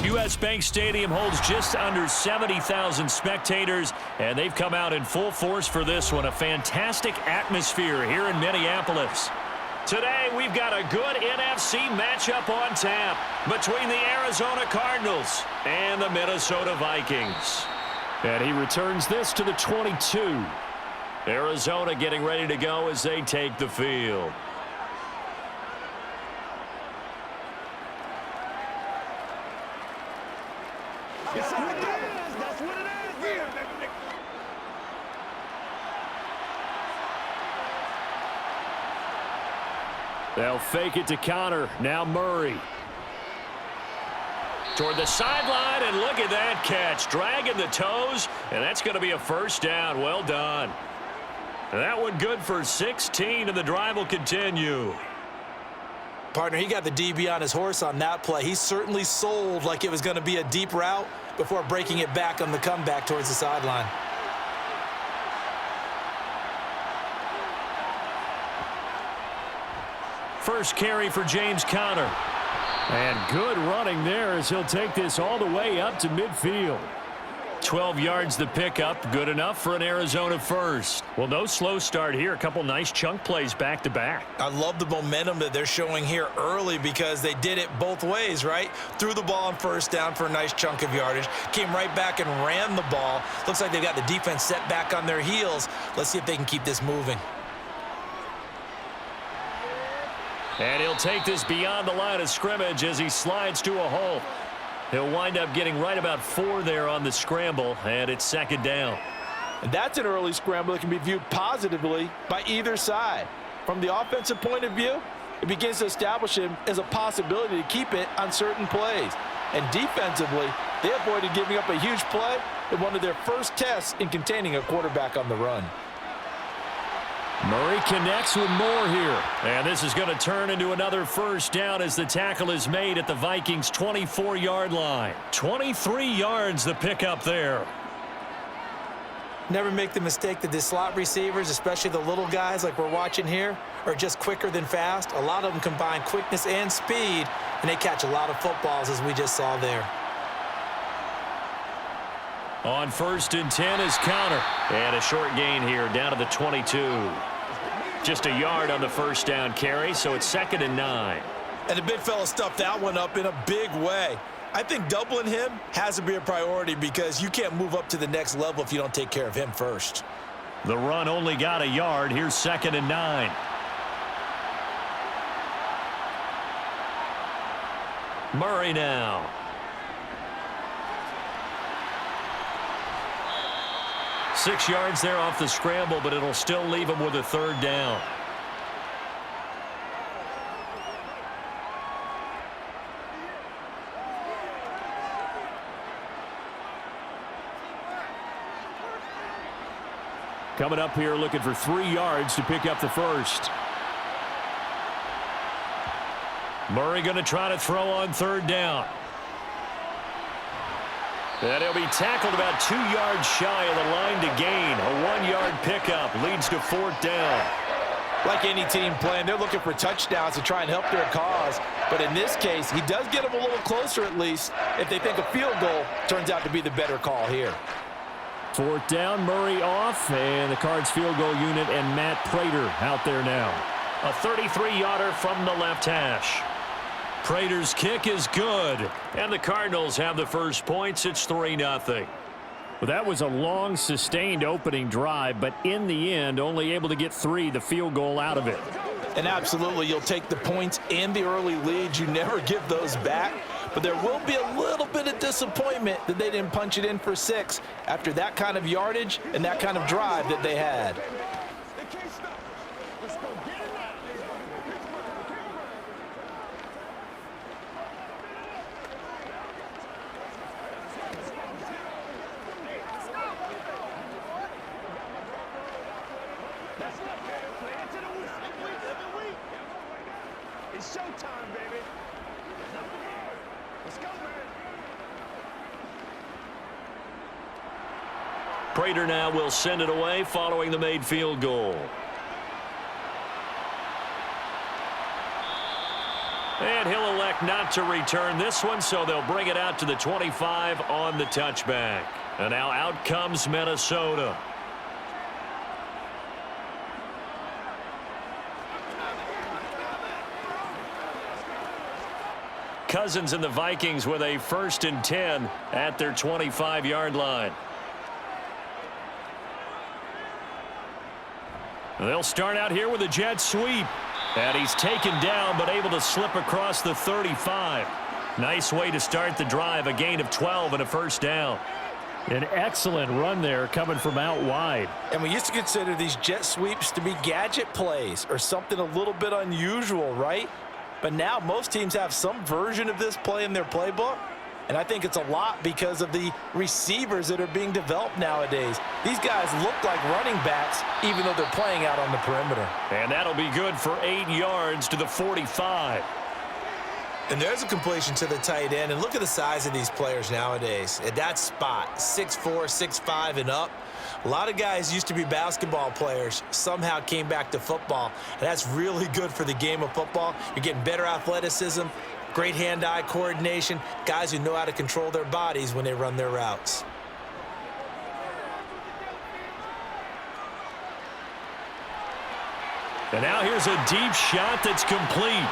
U.S. Bank Stadium holds just under 70,000 spectators, and they've come out in full force for this one. A fantastic atmosphere here in Minneapolis. Today, we've got a good NFC matchup on tap between the Arizona Cardinals and the Minnesota Vikings. And he returns this to the 22. Arizona getting ready to go as they take the field. That's what it is. They'll fake it to Connor. Now Murray. Toward the sideline, and look at that catch. Dragging the toes, and that's going to be a first down. Well done. That one good for 16, and the drive will continue. Partner, he got the DB on his horse on that play. He certainly sold like it was going to be a deep route before breaking it back on the comeback towards the sideline. First carry for James Conner. And good running there as he'll take this all the way up to midfield. 12 yards the pickup. Good enough for an Arizona first. Well, no slow start here. A couple nice chunk plays back-to-back. I love the momentum that they're showing here early because they did it both ways, right? Threw the ball on first down for a nice chunk of yardage. Came right back and ran the ball. Looks like they've got the defense set back on their heels. Let's see if they can keep this moving. And he'll take this beyond the line of scrimmage as he slides to a hole. He'll wind up getting right about 4 there on the scramble, and it's second down. And that's an early scramble that can be viewed positively by either side. From the offensive point of view, it begins to establish him as a possibility to keep it on certain plays. And defensively, they avoided giving up a huge play in one of their first tests in containing a quarterback on the run. Murray connects with more here. And this is going to turn into another first down as the tackle is made at the Vikings' 24-yard line. 23 yards the pickup there. Never make the mistake that the slot receivers, especially the little guys like we're watching here, are just quicker than fast. A lot of them combine quickness and speed, and they catch a lot of footballs as we just saw there. On 1st and 10 is Connor. And a short gain here down to the 22. Just a yard on the first down carry, so it's 2nd and 9. And the big fella stuffed that one up in a big way. I think doubling him has to be a priority because you can't move up to the next level if you don't take care of him first. The run only got a yard. Here's 2nd and 9. Murray now. Six yards there off the scramble, but it'll still leave him with a third down. Coming up here looking for 3 yards to pick up the first. Murray going to try to throw on 3rd down. And he'll be tackled about 2 yards shy of the line to gain. A 1-yard pickup leads to 4th down. Like any team playing, they're looking for touchdowns to try and help their cause. But in this case, he does get them a little closer at least if they think a field goal turns out to be the better call here. 4th down, Murray off, and the Cards field goal unit and Matt Prater out there now. A 33-yarder from the left hash. Prater's kick is good, and the Cardinals have the first points. It's 3-0. Well, that was a long, sustained opening drive, but in the end, only able to get 3, the field goal out of it. And absolutely, you'll take the points and the early leads. You never give those back, but there will be a little bit of disappointment that they didn't punch it in for 6 after that kind of yardage and that kind of drive that they had. It's showtime, baby. Let's go, man. Prater now will send it away following the made field goal. And he'll elect elect not to return this one, so they'll bring it out to the 25 on the touchback. And now out comes Minnesota. Cousins and the Vikings with a 1st and 10 at their 25-yard line. They'll start out here with a jet sweep. And he's taken down but able to slip across the 35. Nice way to start the drive. A gain of 12 and a 1st down. An excellent run there coming from out wide. And we used to consider these jet sweeps to be gadget plays or something a little bit unusual, right? But now most teams have some version of this play in their playbook. And I think it's a lot because of the receivers that are being developed nowadays. These guys look like running backs even though they're playing out on the perimeter. And that'll be good for 8 yards to the 45. And there's a completion to the tight end. And look at the size of these players nowadays. At that spot, 6'4", 6'5", and up. A lot of guys used to be basketball players, somehow came back to football. And that's really good for the game of football. You're getting better athleticism, great hand-eye coordination, guys who know how to control their bodies when they run their routes. And now here's a deep shot that's complete.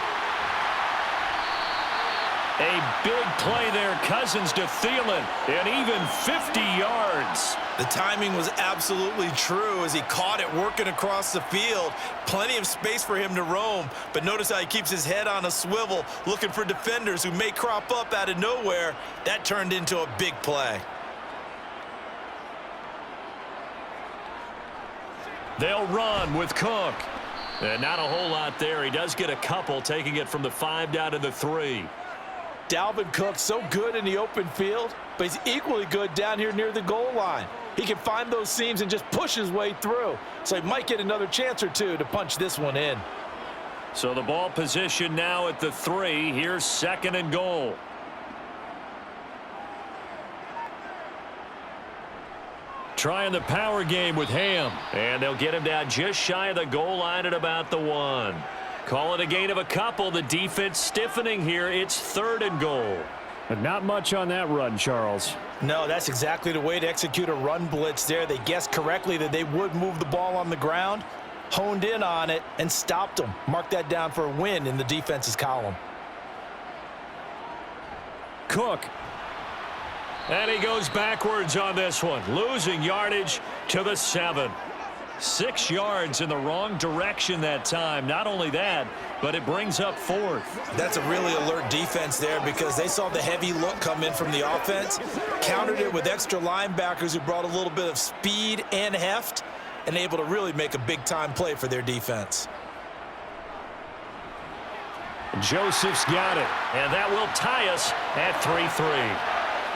A big play there, Cousins to Thielen, and even 50 yards. The timing was absolutely true as he caught it working across the field. Plenty of space for him to roam, but notice how he keeps his head on a swivel, looking for defenders who may crop up out of nowhere. That turned into a big play. They'll run with Cook. And not a whole lot there. He does get a couple, taking it from the 5 down to the 3. Dalvin Cook so good in the open field, but he's equally good down here near the goal line. He can find those seams and just push his way through. So he might get another chance or two to punch this one in. So the ball position now at the 3. Here's 2nd and goal. Trying the power game with Ham. And they'll get him down just shy of the goal line at about the 1. Call it a gain of a couple. The defense stiffening here. It's 3rd and goal. But not much on that run, Charles. No, that's exactly the way to execute a run blitz there. They guessed correctly that they would move the ball on the ground, honed in on it, and stopped them. Mark that down for a win in the defense's column. Cook. And he goes backwards on this one, losing yardage to the 7. 6 yards in the wrong direction that time. Not only that, but it brings up 4th. That's a really alert defense there because they saw the heavy look come in from the offense, countered it with extra linebackers who brought a little bit of speed and heft, and able to really make a big-time play for their defense. Joseph's got it, and that will tie us at 3-3.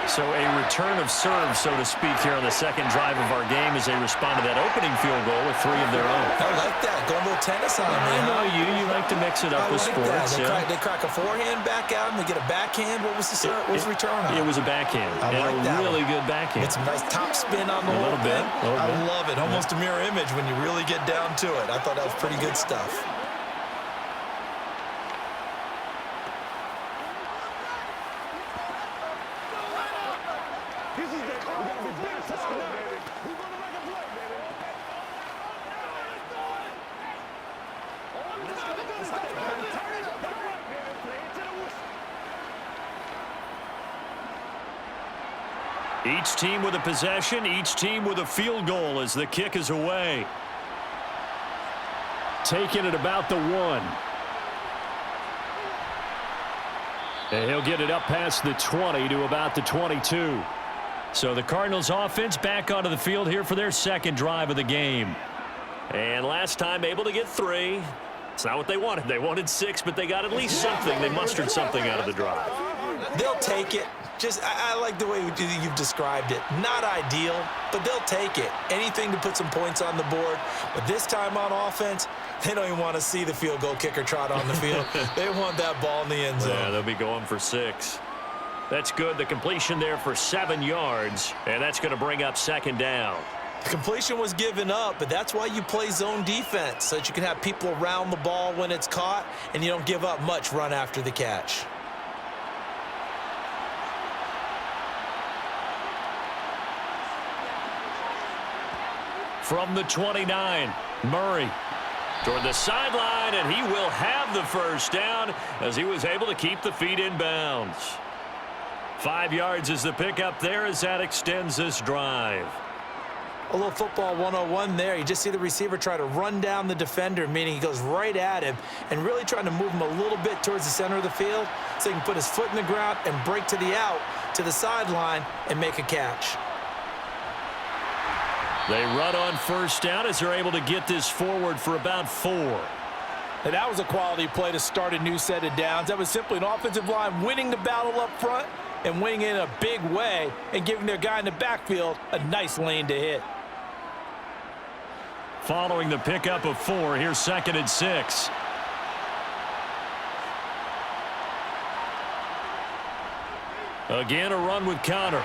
So a return of serve, so to speak, here on the 2nd drive of our game as they respond to that opening field goal with 3 of their own. I like that. Going a little tennis on me. I know you. You like to mix it up with sports. They crack a forehand back out and they get a backhand. What was the return on? It was a backhand. I like that. Really good backhand. It's a nice top spin on the whole thing. I love it. Almost a mirror image when you really get down to it. I thought that was pretty good stuff. Each team with a possession, each team with a field goal as the kick is away. Taking it about the 1. And he'll get it up past the 20 to about the 22. So the Cardinals offense back onto the field here for their 2nd drive of the game. And last time able to get 3. It's not what they wanted. They wanted 6, but they got at least something. They mustered something out of the drive. They'll take it. I like the way you've described it. Not ideal, but they'll take it. Anything to put some points on the board. But this time on offense, they don't even want to see the field goal kicker trot on the field. They want that ball in the end zone. Yeah, they'll be going for 6. That's good. The completion there for 7 yards, and that's going to bring up 2nd down. The completion was given up, but that's why you play zone defense, so that you can have people around the ball when it's caught, and you don't give up much run after the catch. From the 29, Murray toward the sideline, and he will have the first down as he was able to keep the feet in bounds. 5 yards is the pickup there as that extends this drive. A little football 101 there. You just see the receiver try to run down the defender, meaning he goes right at him and really trying to move him a little bit towards the center of the field so he can put his foot in the ground and break to the out, to the sideline, and make a catch. They run on first down as they're able to get this forward for about 4. And that was a quality play to start a new set of downs. That was simply an offensive line winning the battle up front and winning in a big way and giving their guy in the backfield a nice lane to hit. Following the pickup of 4, here's 2nd and 6. Again, a run with Connor.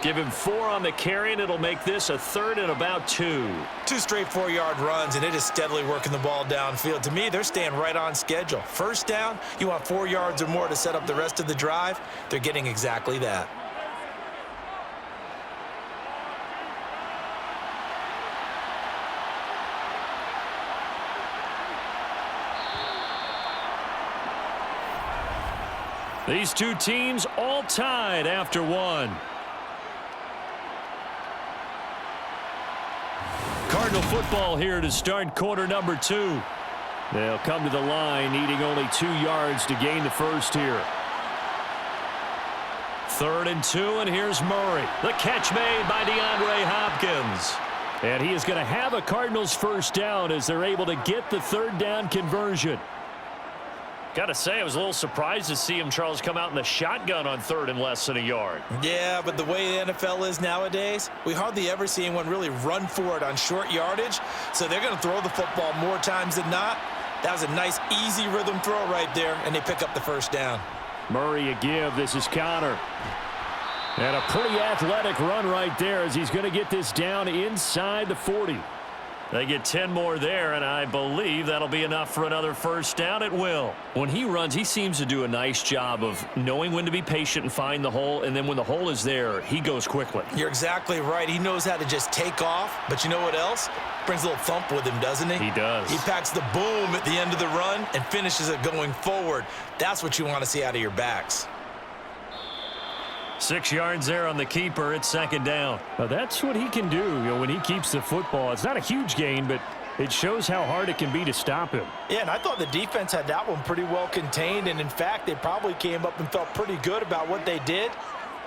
Give him 4 on the carry, and it'll make this a 3rd and about 2. 2 straight 4-yard runs, and it is steadily working the ball downfield. To me, they're staying right on schedule. First down, you want 4 yards or more to set up the rest of the drive. They're getting exactly that. These two teams all tied after 1. Cardinal football here to start quarter number 2. They'll come to the line needing only 2 yards to gain the first here. 3rd and 2, and here's Murray. The catch made by DeAndre Hopkins. And he is going to have a Cardinals first down as they're able to get the 3rd down conversion. Got to say, I was a little surprised to see him, Charles, come out in the shotgun on 3rd and less than a yard. Yeah, but the way the NFL is nowadays, we hardly ever see anyone really run for it on short yardage. So they're going to throw the football more times than not. That was a nice, easy rhythm throw right there, and they pick up the first down. Murray a give. This is Connor. And a pretty athletic run right there as he's going to get this down inside the 40. They get 10 more there, and I believe that'll be enough for another first down. It will. When he runs, he seems to do a nice job of knowing when to be patient and find the hole, and then when the hole is there, he goes quickly. You're exactly right. He knows how to just take off, but you know what else? Brings a little thump with him, doesn't he? He does. He packs the boom at the end of the run and finishes it going forward. That's what you want to see out of your backs. 6 yards there on the keeper. It's 2nd down. Well, that's what he can do, when he keeps the football. It's not a huge gain, but it shows how hard it can be to stop him. Yeah, and I thought the defense had that one pretty well contained, and in fact, they probably came up and felt pretty good about what they did.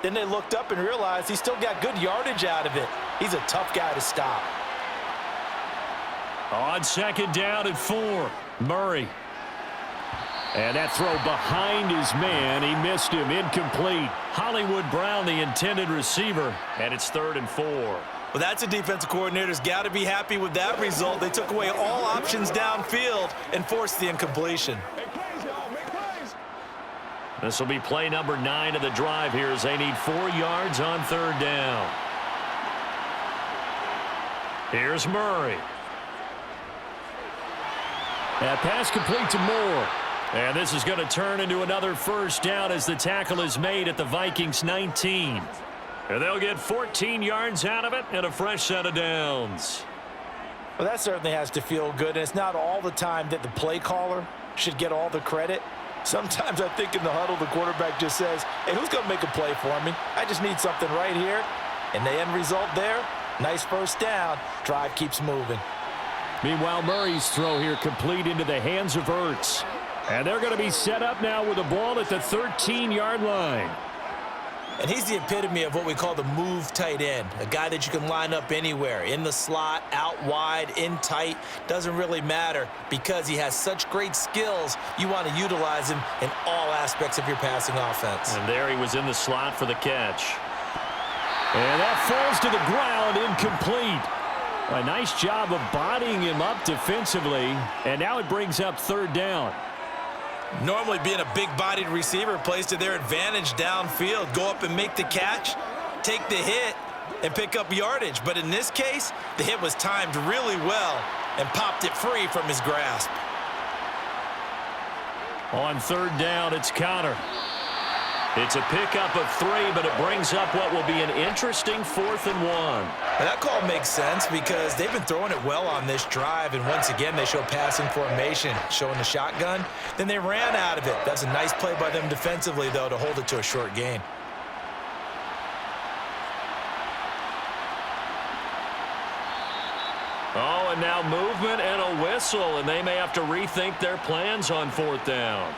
Then they looked up and realized he still got good yardage out of it. He's a tough guy to stop. On 2nd down and 4, Murray. And that throw behind his man. He missed him. Incomplete. Hollywood Brown, the intended receiver. And it's 3rd and 4. Well, that's a defensive coordinator's got to be happy with that result. They took away all options downfield and forced the incompletion. Make plays, y'all. Make plays. This will be play number 9 of the drive here as they need 4 yards on 3rd down. Here's Murray. That pass complete to Moore. And this is going to turn into another first down as the tackle is made at the Vikings 19. And they'll get 14 yards out of it and a fresh set of downs. Well, that certainly has to feel good, and it's not all the time that the play caller should get all the credit. Sometimes I think in the huddle, the quarterback just says, hey, who's going to make a play for me? I just need something right here. And the end result there, nice first down. Drive keeps moving. Meanwhile, Murray's throw here complete into the hands of Ertz. And they're going to be set up now with the ball at the 13-yard line. And he's the epitome of what we call the move tight end, a guy that you can line up anywhere, in the slot, out wide, in tight, doesn't really matter because he has such great skills. You want to utilize him in all aspects of your passing offense. And there he was in the slot for the catch. And that falls to the ground, incomplete. A nice job of bodying him up defensively, and now it brings up 3rd down. Normally being a big-bodied receiver plays to their advantage downfield. Go up and make the catch, take the hit, and pick up yardage. But in this case, the hit was timed really well and popped it free from his grasp. On 3rd down, it's Connor. It's a pickup of 3, but it brings up what will be an interesting 4th and 1. And that call makes sense because they've been throwing it well on this drive, and once again they show passing formation, showing the shotgun. Then they ran out of it. That's a nice play by them defensively, though, to hold it to a short gain. Oh, and now movement and a whistle, and they may have to rethink their plans on 4th down.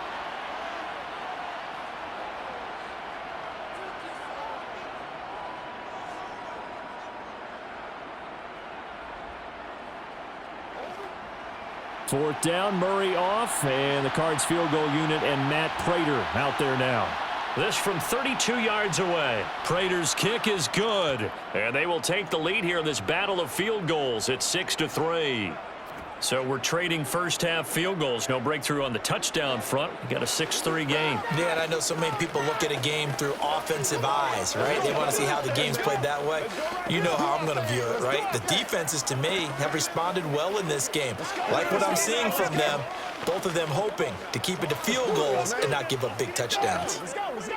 Fourth down, Murray off, and the Cards field goal unit and Matt Prater out there now. This from 32 yards away. Prater's kick is good, and they will take the lead here in this battle of field goals at 6-3. So we're trading first-half field goals. No breakthrough on the touchdown front. We got a 6-3 game. Yeah, and I know so many people look at a game through offensive eyes, right? They want to see how the game's played that way. You know how I'm going to view it, right? The defenses, to me, have responded well in this game. Like what I'm seeing from them, both of them hoping to keep it to field goals and not give up big touchdowns. Let's go, let's go.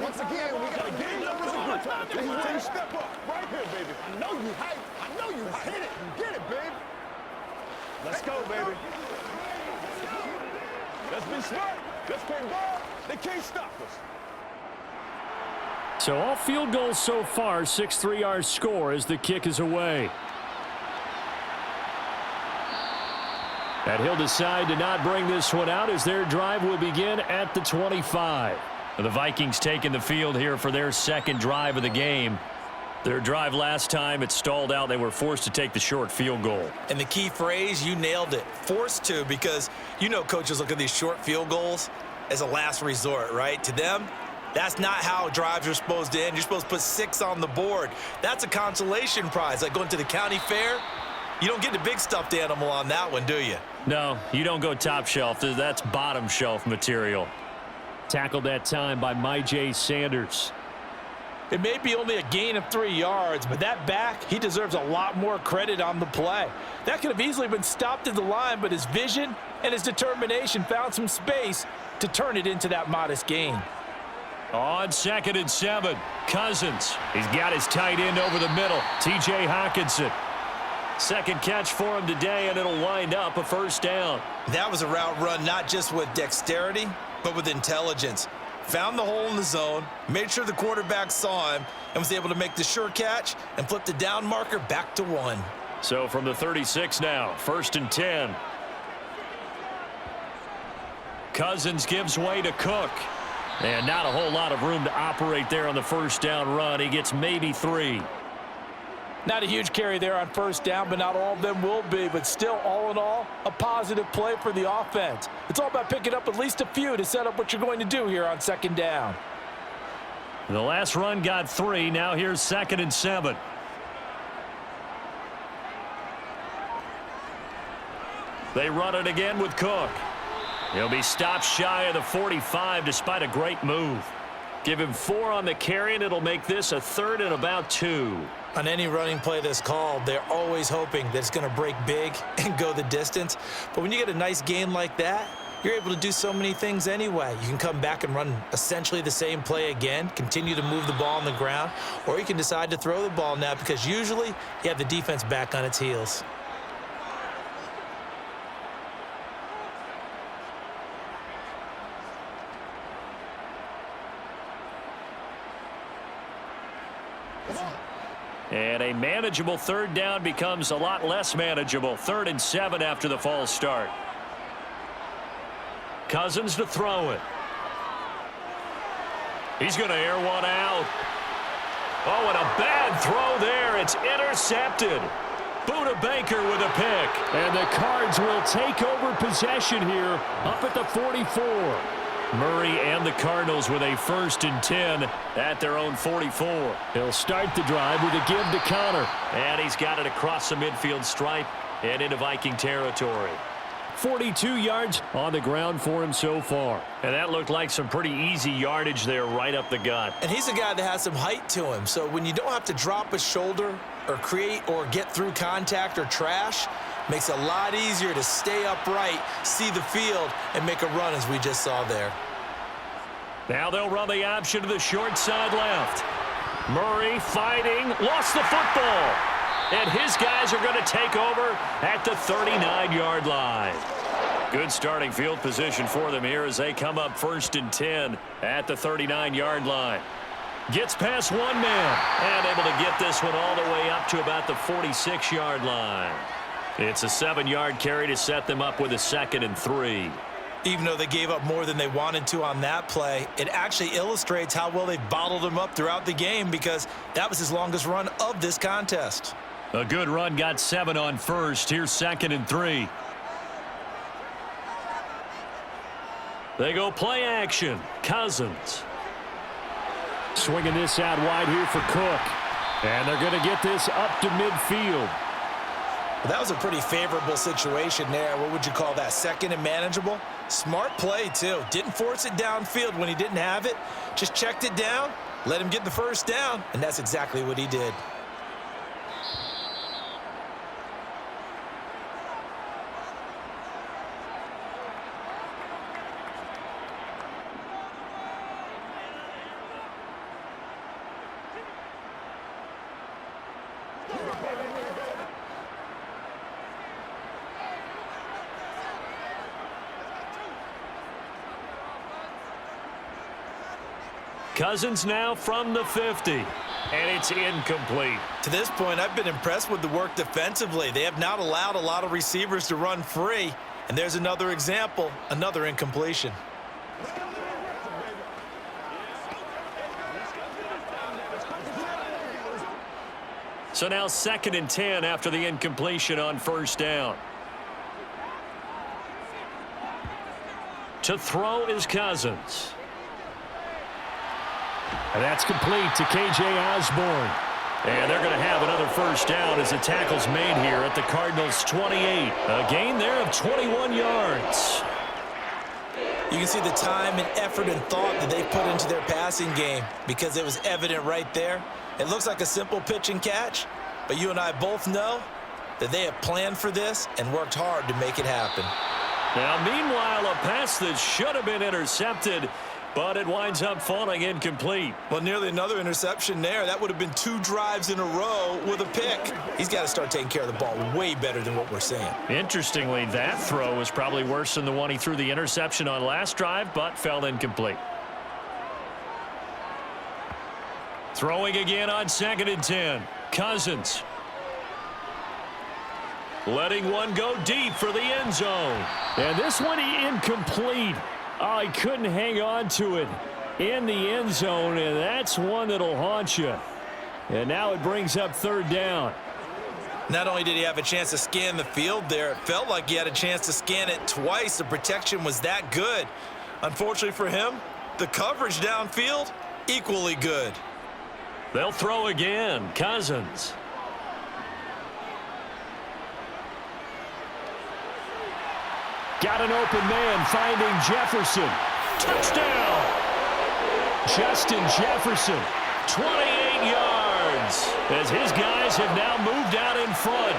Once again, we got to game numbers and group. This is where you step up. Right here, baby. I know you hype. I know you hype. Hit it. You get it, baby. Let's go, baby. Let's be smart. Let's play ball. They can't stop us. So all field goals so far, 6-3 our score as the kick is away. And he'll decide to not bring this one out as their drive will begin at the 25. The Vikings taking the field here for their second drive of the game. Their drive last time, it stalled out. They were forced to take the short field goal. And the key phrase, you nailed it. Forced to, because you know coaches look at these short field goals as a last resort, right? To them, that's not how drives are supposed to end. You're supposed to put 6 on the board. That's a consolation prize. Like going to the county fair, you don't get the big stuffed animal on that one, do you? No, you don't go top shelf. That's bottom shelf material. Tackled that time by Myjai Sanders. It may be only a gain of 3 yards, but that back, he deserves a lot more credit on the play. That could have easily been stopped at the line, but his vision and his determination found some space to turn it into that modest gain. On 2nd and 7, Cousins. He's got his tight end over the middle, T.J. Hockenson. Second catch for him today, and it'll wind up a first down. That was a route run not just with dexterity, but with intelligence. Found the hole in the zone, made sure the quarterback saw him, and was able to make the sure catch and flip the down marker back to 1. So from the 36 now, 1st and 10. Cousins gives way to Cook. And not a whole lot of room to operate there on the first down run. He gets maybe 3. Not a huge carry there on first down, but not all of them will be. But still, all in all, a positive play for the offense. It's all about picking up at least a few to set up what you're going to do here on 2nd down. The last run got 3. Now here's 2nd and 7. They run it again with Cook. He'll be stopped shy of the 45 despite a great move. Give him 4 on the carry, and it'll make this a 3rd and about 2. On any running play that's called, they're always hoping that it's going to break big and go the distance. But when you get a nice gain like that, you're able to do so many things anyway. You can come back and run essentially the same play again, continue to move the ball on the ground, or you can decide to throw the ball now because usually you have the defense back on its heels. And a manageable 3rd down becomes a lot less manageable. 3rd and 7 after the false start. Cousins to throw it. He's going to air one out. Oh, and a bad throw there. It's intercepted. Buda Baker with a pick. And the Cards will take over possession here up at the 44. Murray and the Cardinals with a 1st and 10 at their own 44. He'll start the drive with a give to Connor. And he's got it across the midfield stripe and into Viking territory. 42 yards on the ground for him so far. And that looked like some pretty easy yardage there right up the gut. And he's a guy that has some height to him. So when you don't have to drop a shoulder or create or get through contact or trash, Makes it a lot easier to stay upright, see the field, and make a run as we just saw there. Now they'll run the option to the short side left. Murray fighting, lost the football. And his guys are going to take over at the 39-yard line. Good starting field position for them here as they come up 1st and 10 at the 39-yard line. Gets past one man and able to get this one all the way up to about the 46-yard line. It's a 7-yard carry to set them up with a 2nd and 3. Even though they gave up more than they wanted to on that play, it actually illustrates how well they bottled him up throughout the game because that was his longest run of this contest. A good run got 7 on 1st. Here's 2nd and 3. They go play action. Cousins. Swinging this out wide here for Cook. And they're going to get this up to midfield. Well, that was a pretty favorable situation there. What would you call that? 2nd and manageable? Smart play, too. Didn't force it downfield when he didn't have it. Just checked it down, let him get the first down, and that's exactly what he did. Cousins now from the 50, and it's incomplete. To this point, I've been impressed with the work defensively. They have not allowed a lot of receivers to run free, and there's another example, another incompletion. So now 2nd and 10 after the incompletion on 1st down. To throw is Cousins. And that's complete to K.J. Osborne. And they're going to have another 1st down as the tackle's made here at the Cardinals' 28. A gain there of 21 yards. You can see the time and effort and thought that they put into their passing game because it was evident right there. It looks like a simple pitch and catch, but you and I both know that they have planned for this and worked hard to make it happen. Now, meanwhile, a pass that should have been intercepted, but it winds up falling incomplete. Well, nearly another interception there. That would have been 2 drives in a row with a pick. He's got to start taking care of the ball way better than what we're seeing. Interestingly, that throw was probably worse than the one he threw the interception on last drive, but fell incomplete. Throwing again on 2nd and 10. Cousins. Letting one go deep for the end zone. And this one incomplete. Oh, he couldn't hang on to it in the end zone, and that's one that'll haunt you. And now it brings up 3rd down. Not only did he have a chance to scan the field there, it felt like he had a chance to scan it twice. The protection was that good. Unfortunately for him, the coverage downfield, equally good. They'll throw again. Cousins. Got an open man finding Jefferson. Touchdown! Justin Jefferson, 28 yards, as his guys have now moved out in front.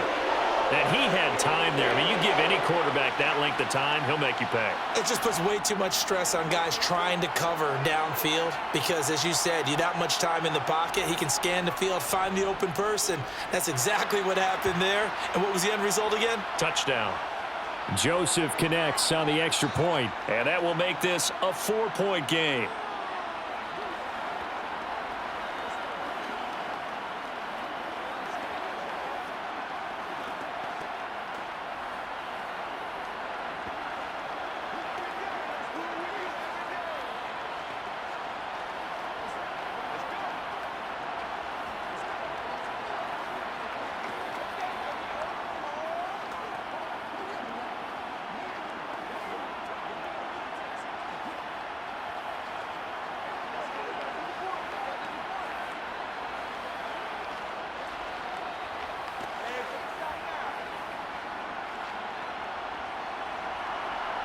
And he had time there. I mean, you give any quarterback that length of time, he'll make you pay. It just puts way too much stress on guys trying to cover downfield because, as you said, you that much time in the pocket, he can scan the field, find the open person. That's exactly what happened there. And what was the end result again? Touchdown. Joseph connects on the extra point, and that will make this a 4-point game.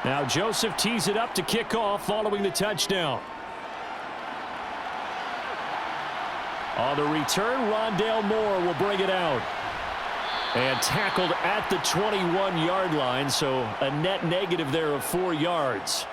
Now Joseph tees it up to kick off following the touchdown. On the return, Rondale Moore will bring it out. And tackled at the 21-yard line, so a net negative there of 4 yards.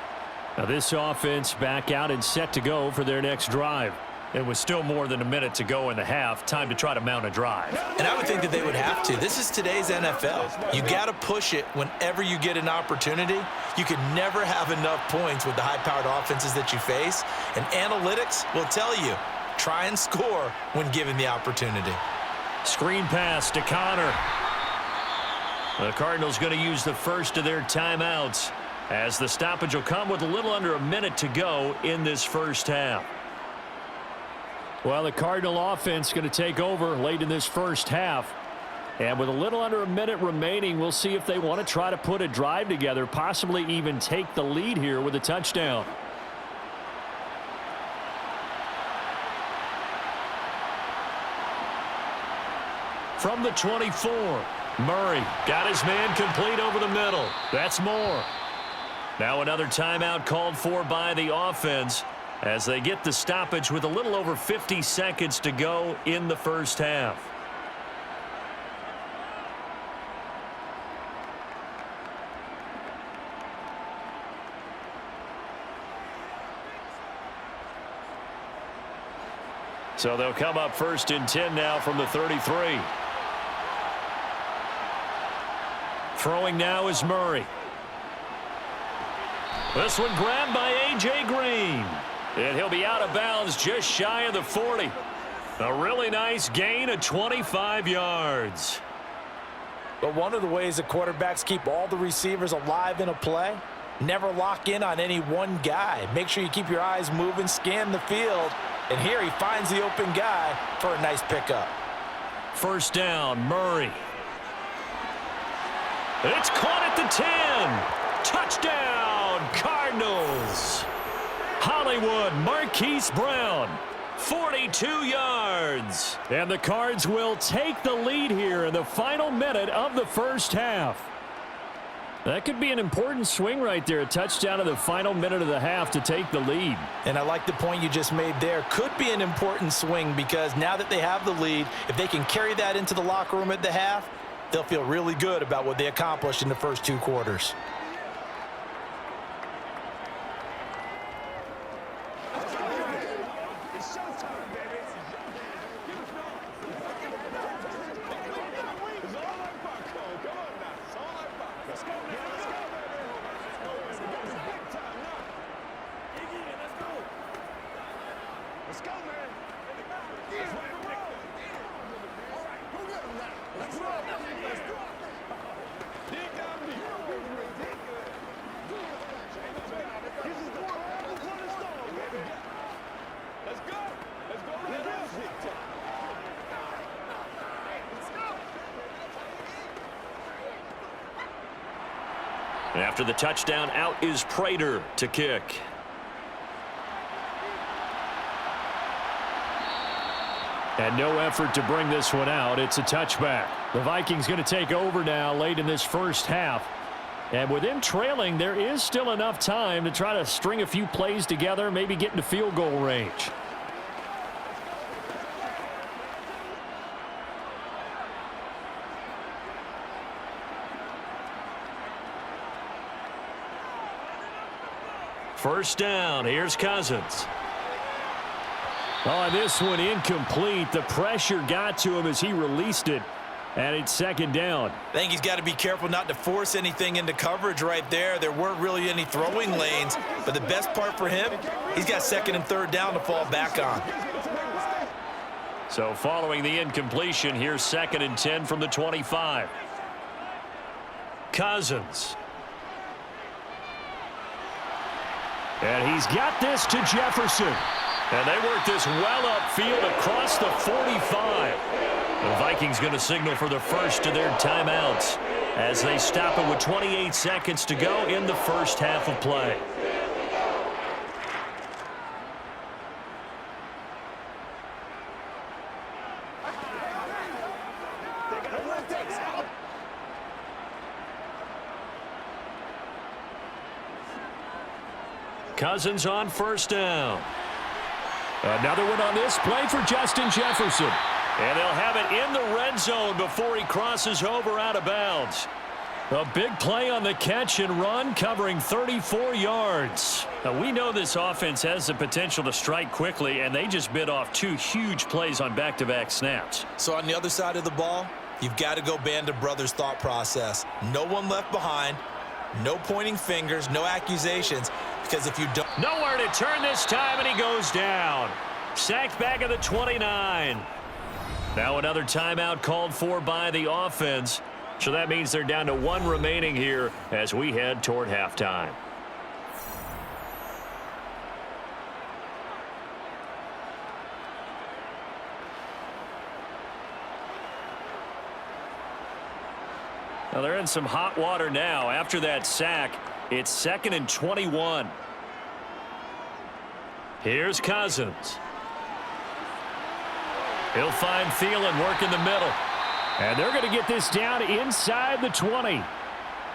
Now this offense back out and set to go for their next drive. It was still more than a minute to go in the half. Time to try to mount a drive. And I would think that they would have to. This is today's NFL. You got to push it whenever you get an opportunity. You can never have enough points with the high-powered offenses that you face. And analytics will tell you, try and score when given the opportunity. Screen pass to Connor. The Cardinals going to use the first of their timeouts as the stoppage will come with a little under a minute to go in this first half. Well, the Cardinal offense going to take over late in this first half. And with a little under a minute remaining, we'll see if they want to try to put a drive together, possibly even take the lead here with a touchdown. From the 24, Murray got his man complete over the middle. That's more. Now another timeout called for by the offense as they get the stoppage with a little over 50 seconds to go in the first half. So they'll come up 1st and 10 now from the 33. Throwing now is Murray. This one grabbed by A.J. Green. And he'll be out of bounds just shy of the 40. A really nice gain of 25 yards. But one of the ways that quarterbacks keep all the receivers alive in a play, never lock in on any one guy. Make sure you keep your eyes moving, scan the field. And here he finds the open guy for a nice pickup. First down, Murray. It's caught at the 10. Touchdown, Cardinals. Hollywood, Marquise Brown, 42 yards. And the Cards will take the lead here in the final minute of the first half. That could be an important swing right there. A touchdown in the final minute of the half to take the lead. And I like the point you just made there. Could be an important swing because now that they have the lead, if they can carry that into the locker room at the half, they'll feel really good about what they accomplished in the first 2 quarters. After the touchdown, out is Prater to kick. And no effort to bring this one out. It's a touchback. The Vikings going to take over now late in this first half. And with them trailing, there is still enough time to try to string a few plays together, maybe get into field goal range. First down, here's Cousins. Oh, this one incomplete. The pressure got to him as he released it, and it's second down. I think he's got to be careful not to force anything into coverage right there. There weren't really any throwing lanes, but the best part for him, he's got 2nd and 3rd down to fall back on. So following the incompletion, here's 2nd and 10 from the 25. Cousins. And he's got this to Jefferson. And they work this well upfield across the 45. The Vikings going to signal for the first of their timeouts as they stop it with 28 seconds to go in the first half of play. Cousins on first down. Another one on this play for Justin Jefferson. And they'll have it in the red zone before he crosses over out of bounds. A big play on the catch and run, covering 34 yards. Now, we know this offense has the potential to strike quickly, and they just bit off 2 huge plays on back-to-back snaps. So on the other side of the ball, you've got to go Band of Brothers thought process. No one left behind, no pointing fingers, no accusations, because if you don't... Nowhere to turn this time, and he goes down. Sacked back at the 29. Now another timeout called for by the offense. So that means they're down to 1 remaining here as we head toward halftime. Now they're in some hot water now. After that sack, it's 2nd and 21. Here's Cousins. He'll find Thielen work in the middle. And they're going to get this down inside the 20.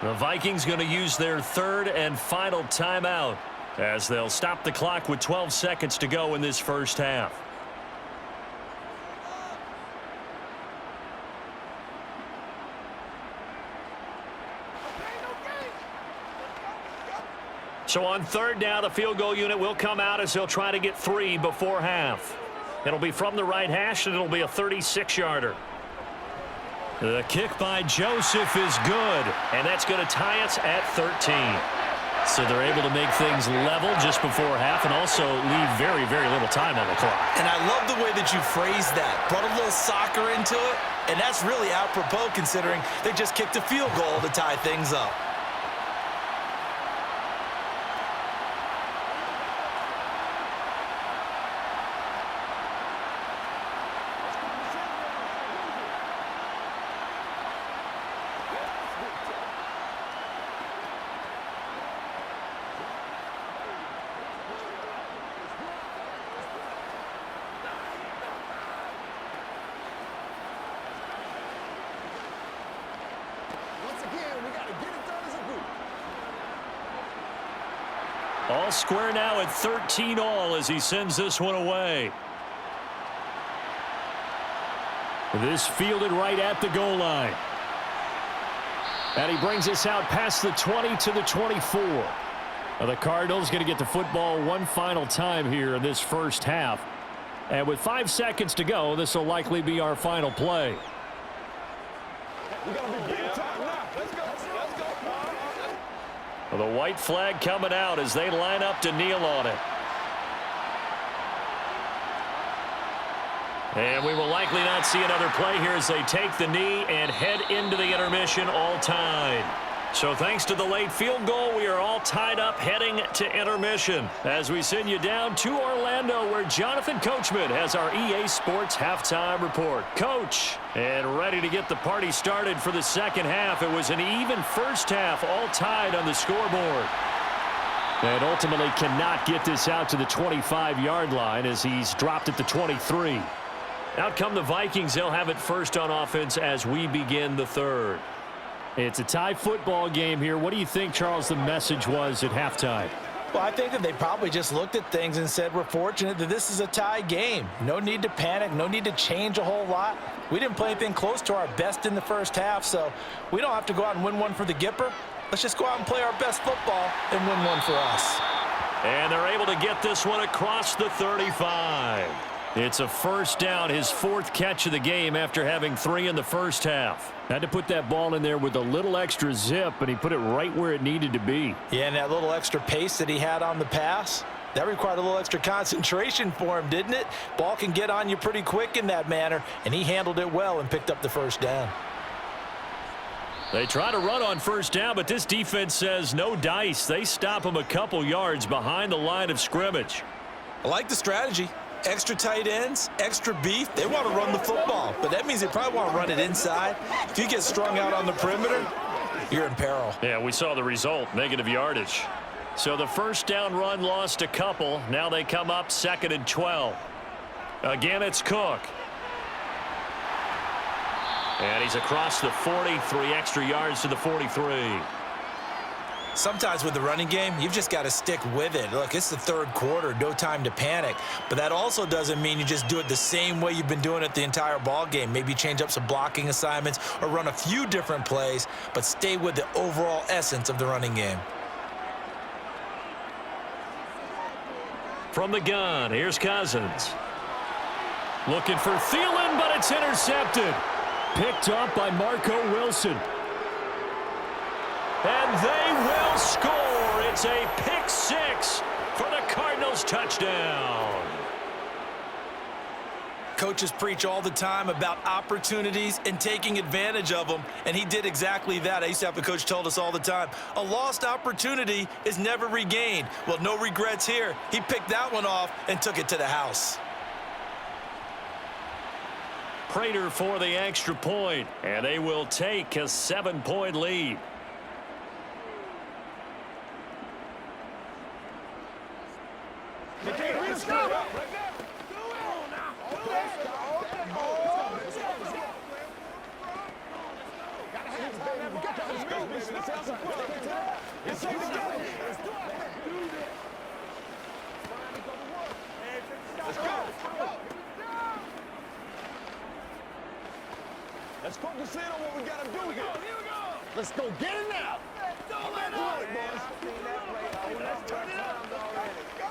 The Vikings going to use their 3rd and final timeout as they'll stop the clock with 12 seconds to go in this first half. So on 3rd down, the field goal unit will come out as they'll try to get 3 before half. It'll be from the right hash, and it'll be a 36-yarder. The kick by Joseph is good, and that's going to tie us at 13. So they're able to make things level just before half and also leave very, very little time on the clock. And I love the way that you phrased that. Brought a little soccer into it, and that's really apropos considering they just kicked a field goal to tie things up. All square now at 13 all as he sends this one away. This fielded right at the goal line. And he brings us out past the 20 to the 24. Now the Cardinals going to get the football one final time here in this first half. And with 5 seconds to go, this will likely be our final play. The white flag coming out as they line up to kneel on it. And we will likely not see another play here as they take the knee and head into the intermission all tied. So thanks to the late field goal, we are all tied up heading to intermission as we send you down to Orlando where Jonathan Coachman has our EA Sports halftime report. Coach, and ready to get the party started for the second half. It was an even first half, all tied on the scoreboard. And ultimately cannot get this out to the 25-yard line as he's dropped at the 23. Out come the Vikings. They'll have it first on offense as we begin the third. It's a tie football game here. What do you think, Charles, the message was at halftime? Well, I think that they probably just looked at things and said, we're fortunate that this is a tie game. No need to panic. No need to change a whole lot. We didn't play anything close to our best in the first half, so we don't have to go out and win one for the Gipper. Let's just go out and play our best football and win one for us. And they're able to get this one across the 35. It's a first down, his 4th catch of the game after having 3 in the first half. Had to put that ball in there with a little extra zip, and he put it right where it needed to be. Yeah, and that little extra pace that he had on the pass, that required a little extra concentration for him, didn't it? Ball can get on you pretty quick in that manner, and he handled it well and picked up the first down. They try to run on first down, but this defense says no dice. They stop him a couple yards behind the line of scrimmage. I like the strategy. Extra tight ends, extra beef. They want to run the football, but that means they probably want to run it inside. If you get strung out on the perimeter, you're in peril. Yeah, we saw the result, negative yardage. So the first down run lost a couple. Now they come up 2nd and 12. Again, it's Cook. And he's across the 40, 3 extra yards to the 43. Sometimes with the running game, you've just got to stick with it. Look, it's the third quarter, no time to panic. But that also doesn't mean you just do it the same way you've been doing it the entire ball game. Maybe change up some blocking assignments or run a few different plays, but stay with the overall essence of the running game. From the gun, here's Cousins. Looking for Thielen, but it's intercepted. Picked up by Marco Wilson. And they will score. It's a pick six for the Cardinals touchdown. Coaches preach all the time about opportunities and taking advantage of them, and he did exactly that. I used to have a coach told us all the time, a lost opportunity is never regained. Well, no regrets here. He picked that one off and took it to the house. Prater for the extra point, and they will take a 7-point lead. Let's focus in on what we gotta do here. Let's go get it now. Let's do it, boys. Let's turn it up. Let's go.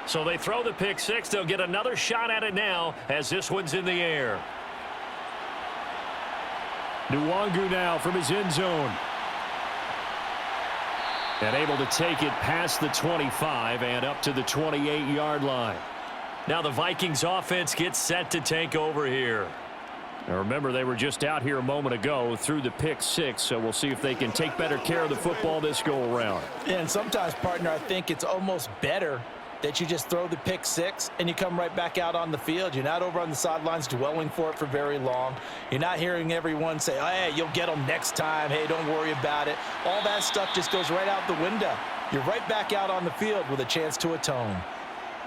So they throw the pick six. They'll get another shot at it now as this one's in the air. Nwangu now from his end zone. And able to take it past the 25 and up to the 28-yard line. Now the Vikings offense gets set to take over here. Now remember, they were just out here a moment ago through the pick six, so we'll see if they can take better care of the football this go around. And sometimes, partner, I think it's almost better that you just throw the pick six and you come right back out on the field. You're not over on the sidelines dwelling for it for very long. You're not hearing everyone say, oh, hey, you'll get them next time. Hey, don't worry about it. All that stuff just goes right out the window. You're right back out on the field with a chance to atone.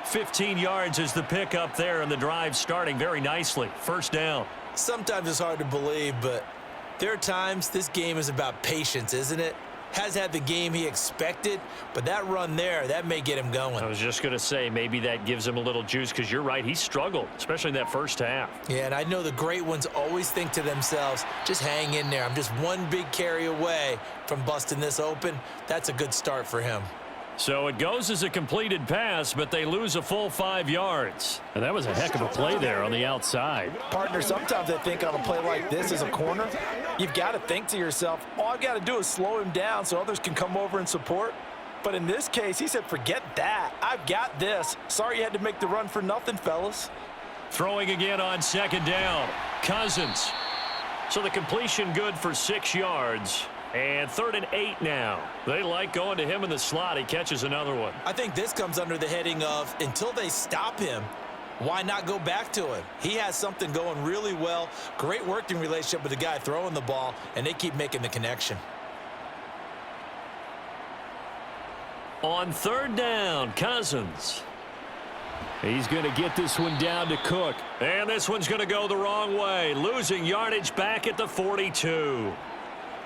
15 yards is the pick up there, and the drive starting very nicely. First down. Sometimes it's hard to believe, but there are times this game is about patience, isn't it? Has had the game he expected, but that run there, that may get him going. I was just going to say, maybe that gives him a little juice, because you're right, he struggled, especially in that first half. Yeah, and I know the great ones always think to themselves, just hang in there. I'm just one big carry away from busting this open. That's a good start for him. So it goes as a completed pass, but they lose a full 5 yards. And that was a heck of a play there on the outside. Partner, sometimes I think on a play like this as a corner, you've got to think to yourself, all I've got to do is slow him down so others can come over and support. But in this case, he said, forget that. I've got this. Sorry you had to make the run for nothing, fellas. Throwing again on second down. Cousins. So the completion good for 6 yards. And 3rd and 8 now. They like going to him in the slot. He catches another one. I think this comes under the heading of, until they stop him, why not go back to him? He has something going really well. Great working relationship with the guy throwing the ball, and they keep making the connection. On 3rd down, Cousins. He's going to get this one down to Cook. And this one's going to go the wrong way. Losing yardage back at the 42.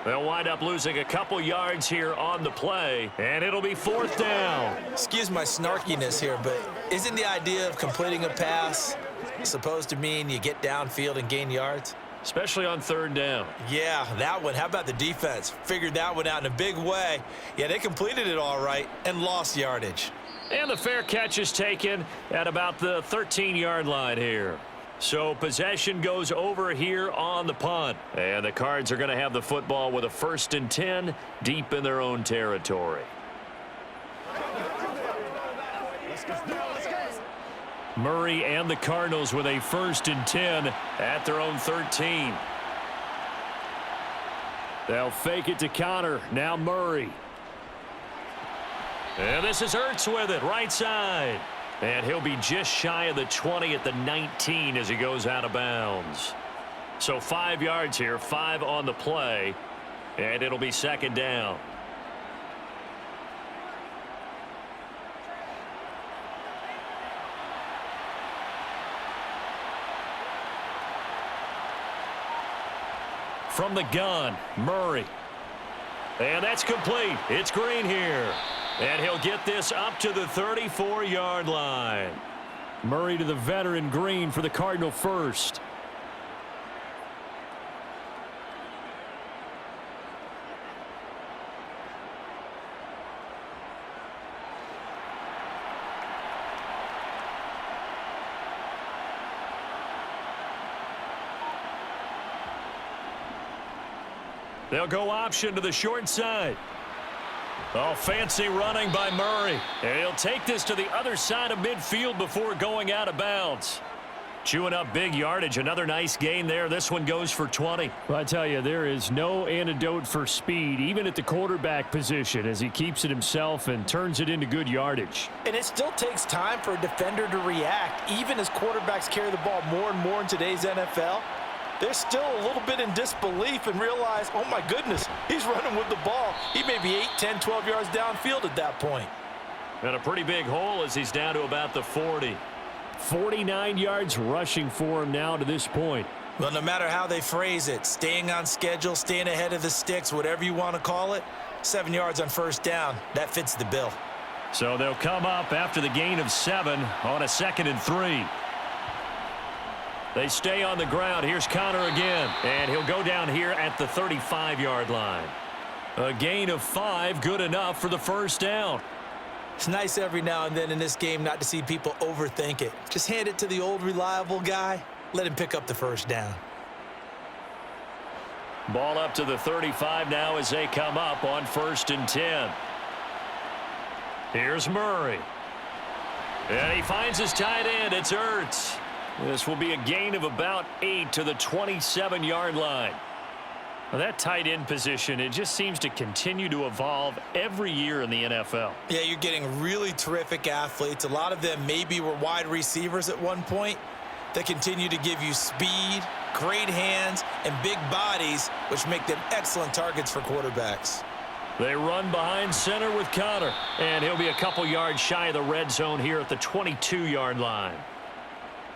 They'll wind up losing a couple yards here on the play, and it'll be 4th down. Excuse my snarkiness here, but isn't the idea of completing a pass supposed to mean you get downfield and gain yards? Especially on 3rd down. Yeah, that one. How about the defense? Figured that one out in a big way. Yeah, they completed it all right and lost yardage. And the fair catch is taken at about the 13-yard line here. So possession goes over here on the punt. And the Cards are going to have the football with a 1st and 10 deep in their own territory. Murray and the Cardinals with a 1st and 10 at their own 13. They'll fake it to Connor. Now Murray. And this is Ertz with it, right side. And he'll be just shy of the 20 at the 19 as he goes out of bounds. So 5 yards here, 5 on the play, and it'll be 2nd down. from the gun, Murray. And that's complete. It's Green here. And he'll get this up to the 34-yard line. Murray to the veteran Green for the Cardinal first. They'll go option to the short side. Oh, fancy running by Murray. And he'll take this to the other side of midfield before going out of bounds. Chewing up big yardage. Another nice gain there. This one goes for 20. Well, I tell you, there is no antidote for speed, even at the quarterback position, as he keeps it himself and turns it into good yardage. And it still takes time for a defender to react, even as quarterbacks carry the ball more and more in today's NFL. They're still a little bit in disbelief and realize, oh my goodness, he's running with the ball. He may be 8, 10, 12 yards downfield at that point. And a pretty big hole as he's down to about the 40. 49 yards rushing for him now to this point. Well, no matter how they phrase it, staying on schedule, staying ahead of the sticks, whatever you want to call it, 7 yards on first down, that fits the bill. So they'll come up after the gain of 7 on a 2nd and 3. They stay on the ground. Here's Connor again. And he'll go down here at the 35-yard line. A gain of 5, good enough for the first down. It's nice every now and then in this game not to see people overthink it. Just hand it to the old reliable guy. Let him pick up the first down. Ball up to the 35 now as they come up on 1st and 10. Here's Murray. And he finds his tight end. It's Ertz. This will be a gain of about 8 to the 27-yard line. Well, that tight end position, it just seems to continue to evolve every year in the NFL. Yeah, you're getting really terrific athletes. A lot of them maybe were wide receivers at one point. They continue to give you speed, great hands, and big bodies, which make them excellent targets for quarterbacks. They run behind center with Connor. And he'll be a couple yards shy of the red zone here at the 22-yard line.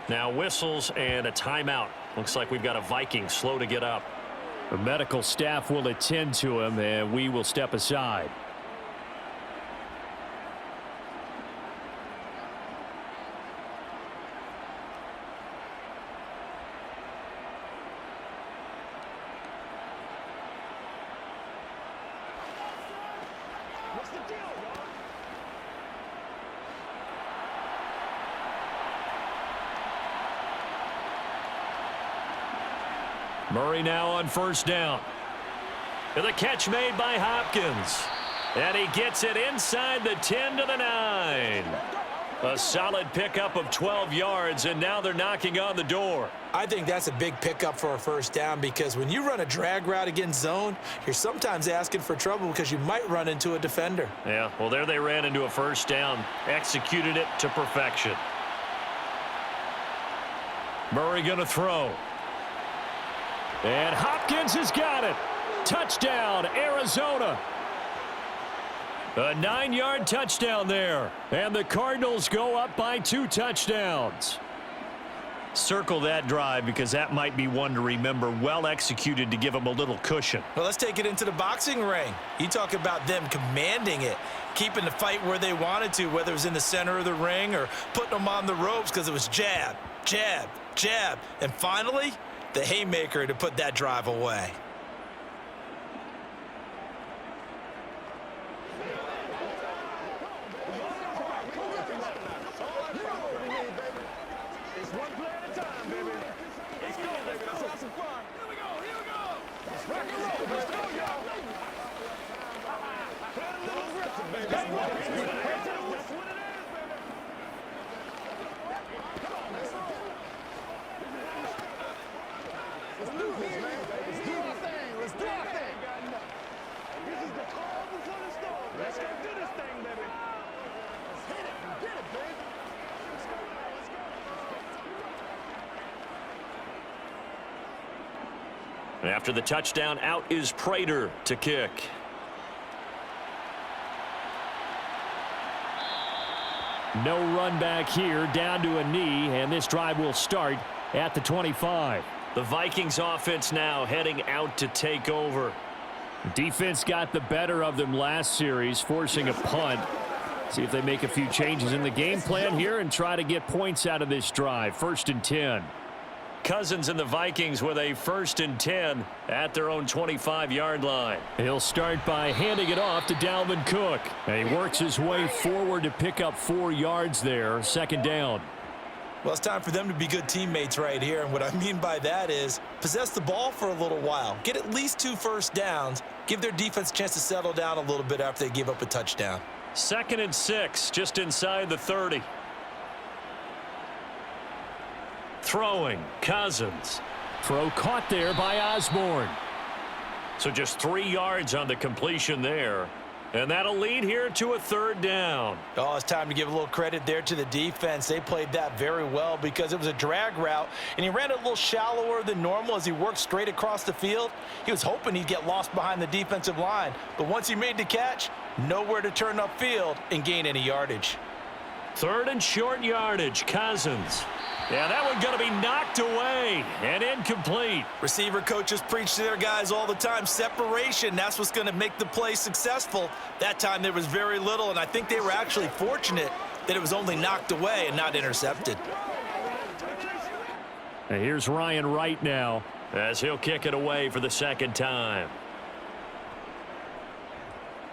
Now whistles and a timeout. Looks like we've got a Viking slow to get up. The medical staff will attend to him, and we will step aside. What's the deal, y'all? Murray now on first down. And the catch made by Hopkins. And he gets it inside the 10 to the 9. A solid pickup of 12 yards, and now they're knocking on the door. I think that's a big pickup for a first down because when you run a drag route against zone, you're sometimes asking for trouble because you might run into a defender. Yeah, well, there they ran into a first down. Executed it to perfection. Murray going to throw. And Hopkins has got it. Touchdown, Arizona. A 9-yard touchdown there. And the Cardinals go up by 2 touchdowns. Circle that drive because that might be one to remember. Well executed to give them a little cushion. Well, let's take it into the boxing ring. You talk about them commanding it, keeping the fight where they wanted to, whether it was in the center of the ring or putting them on the ropes because it was jab, jab, jab. And finally, the haymaker to put that drive away. It's one play at a time, baby. Let's go, baby. Let's have some fun. Here we go. Here we go. Let's rock and roll. Let's go, y'all. Play a little aggressive, baby. That's what it is, baby. Come on, let's roll. Let's do this, man. Let's do our thing. Let's do our thing. This is the calm before the storm. Let's go do this thing, baby. Let's hit it and get it, baby. Let's go. Let's go. And after the touchdown, out is Prater to kick. No run back here, down to a knee, and this drive will start at the 25. The Vikings offense now heading out to take over. Defense got the better of them last series, forcing a punt. See if they make a few changes in the game plan here and try to get points out of this drive. 1st and 10. Cousins and the Vikings with a 1st and 10 at their own 25-yard line. He'll start by handing it off to Dalvin Cook. And he works his way forward to pick up 4 yards there. 2nd down. Well, it's time for them to be good teammates right here. And what I mean by that is possess the ball for a little while. Get at least 2 first downs. Give their defense a chance to settle down a little bit after they give up a touchdown. 2nd and 6, just inside the 30. Throwing, Cousins. Throw caught there by Osborne. So just 3 yards on the completion there. And that'll lead here to a 3rd down. Oh, it's time to give a little credit there to the defense. They played that very well because it was a drag route, and he ran it a little shallower than normal as he worked straight across the field. He was hoping he'd get lost behind the defensive line, but once he made the catch, nowhere to turn upfield and gain any yardage. 3rd and short yardage, Cousins. Yeah, that one's going to be knocked away and incomplete. Receiver coaches preach to their guys all the time. Separation, that's what's going to make the play successful. That time there was very little, and I think they were actually fortunate that it was only knocked away and not intercepted. And here's Ryan Wright now, as he'll kick it away for the 2nd time.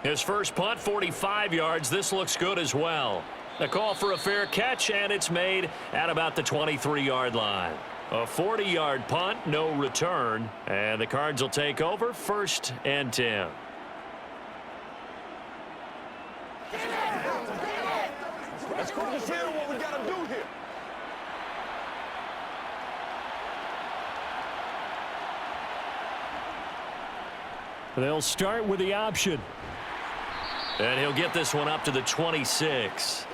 His first punt, 45 yards. This looks good as well. A call for a fair catch, and it's made at about the 23-yard line. A 40-yard punt, no return, and the Cards will take over 1st and 10. Let's go to zero what we got to do here. They'll start with the option. And he'll get this one up to the 26.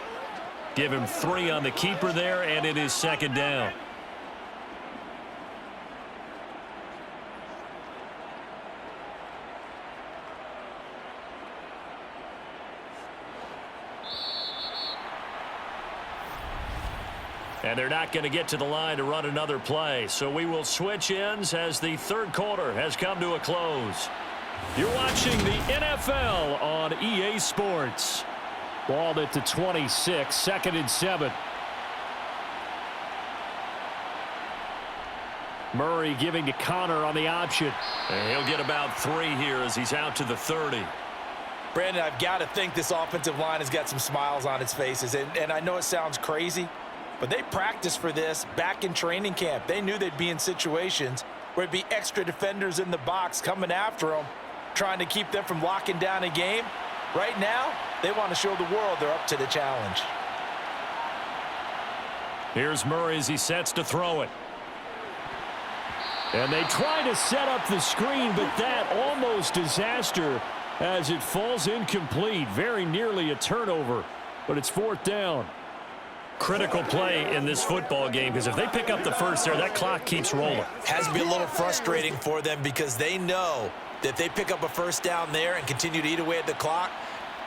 Give him 3 on the keeper there, and it is 2nd down. And they're not going to get to the line to run another play, so we will switch ends as the 3rd quarter has come to a close. You're watching the NFL on EA Sports. Ball at the 26, 2nd and 7. Murray giving to Connor on the option. And he'll get about 3 here as he's out to the 30. Brandon, I've got to think this offensive line has got some smiles on its faces. And I know it sounds crazy, but they practiced for this back in training camp. They knew they'd be in situations where it'd be extra defenders in the box coming after them, trying to keep them from locking down a game. Right now, they want to show the world they're up to the challenge. Here's Murray as he sets to throw it. And they try to set up the screen, but that almost disaster as it falls incomplete. Very nearly a turnover, but it's 4th down. Critical play in this football game because if they pick up the first there, that clock keeps rolling. Has to be a little frustrating for them because they know that if they pick up a first down there and continue to eat away at the clock,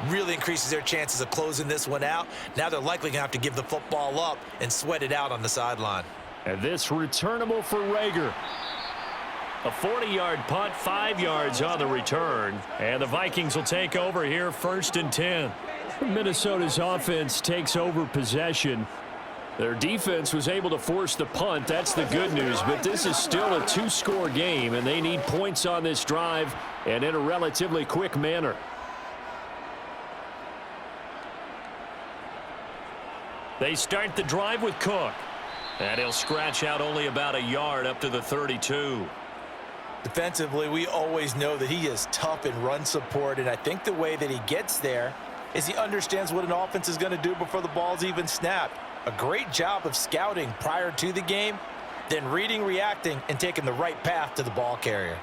really increases their chances of closing this one out. Now they're likely going to have to give the football up and sweat it out on the sideline. And this returnable for Rager. A 40-yard punt, 5 yards on the return. And the Vikings will take over here 1st and 10. Minnesota's offense takes over possession. Their defense was able to force the punt. That's the good news. But this is still a 2-score game, and they need points on this drive and in a relatively quick manner. They start the drive with Cook. And he'll scratch out only about a yard up to the 32. Defensively, we always know that he is tough in run support, and I think the way that he gets there is he understands what an offense is going to do before the ball's even snapped. A great job of scouting prior to the game, then reading, reacting, and taking the right path to the ball carrier.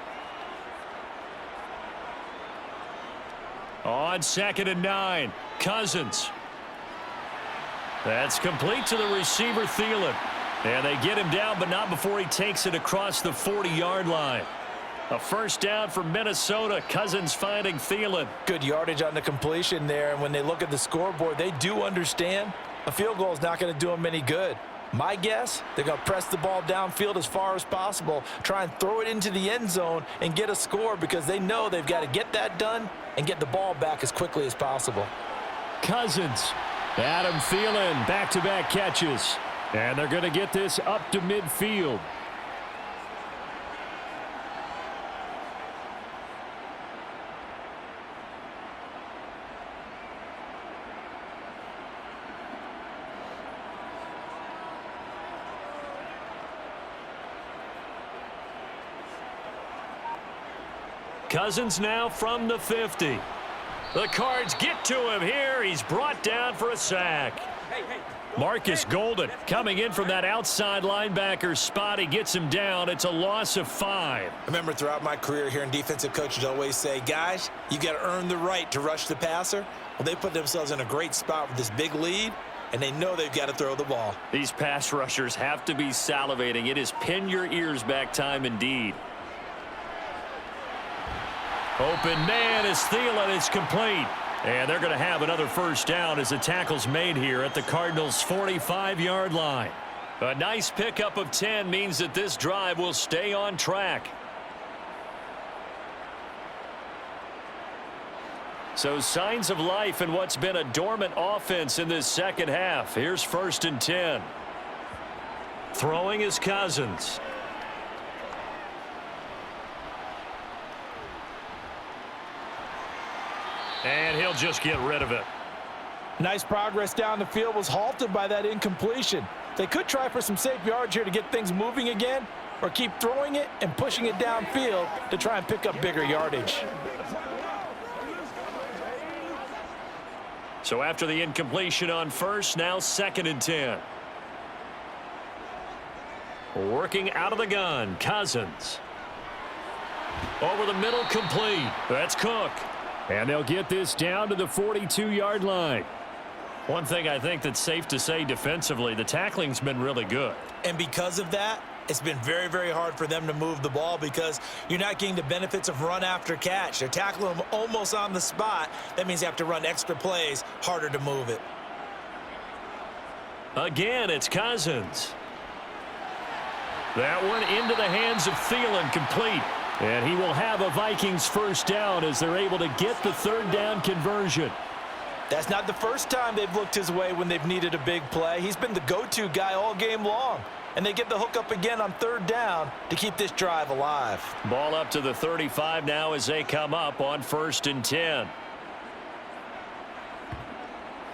On 2nd and 9, Cousins. That's complete to the receiver, Thielen. And they get him down, but not before he takes it across the 40-yard line. A first down for Minnesota. Cousins finding Thielen. Good yardage on the completion there, and when they look at the scoreboard, they do understand a field goal is not going to do them any good. My guess, they're going to press the ball downfield as far as possible, try and throw it into the end zone and get a score because they know they've got to get that done and get the ball back as quickly as possible. Cousins. Adam Thielen, back-to-back catches. And they're going to get this up to midfield. Cousins now from the 50. The Cards get to him here. He's brought down for a sack. Marcus Golden coming in from that outside linebacker spot. He gets him down. It's a loss of 5. I remember throughout my career hearing defensive coaches always say, guys, you got to earn the right to rush the passer. Well, they put themselves in a great spot with this big lead, and they know they've got to throw the ball. These pass rushers have to be salivating. It is pin your ears back time indeed. Open man is Thielen. It's complete. And they're going to have another first down as the tackle's made here at the Cardinals' 45-yard line. A nice pickup of 10 means that this drive will stay on track. So signs of life in what's been a dormant offense in this second half. Here's 1st and 10. Throwing is Cousins. And he'll just get rid of it. Nice progress down the field was halted by that incompletion. They could try for some safe yards here to get things moving again, or keep throwing it and pushing it downfield to try and pick up bigger yardage. So after the incompletion on first, now 2nd and 10. Working out of the gun, Cousins. Over the middle, complete. That's Cook. And they'll get this down to the 42-yard line. One thing I think that's safe to say defensively, the tackling's been really good. And because of that, it's been very, very hard for them to move the ball because you're not getting the benefits of run after catch. They're tackling them almost on the spot. That means you have to run extra plays, harder to move it. Again, it's Cousins. That one into the hands of Thielen, complete. And he will have a Vikings first down as they're able to get the 3rd down conversion. That's not the first time they've looked his way when they've needed a big play. He's been the go-to guy all game long. And they get the hook up again on 3rd down to keep this drive alive. Ball up to the 35 now as they come up on 1st and 10.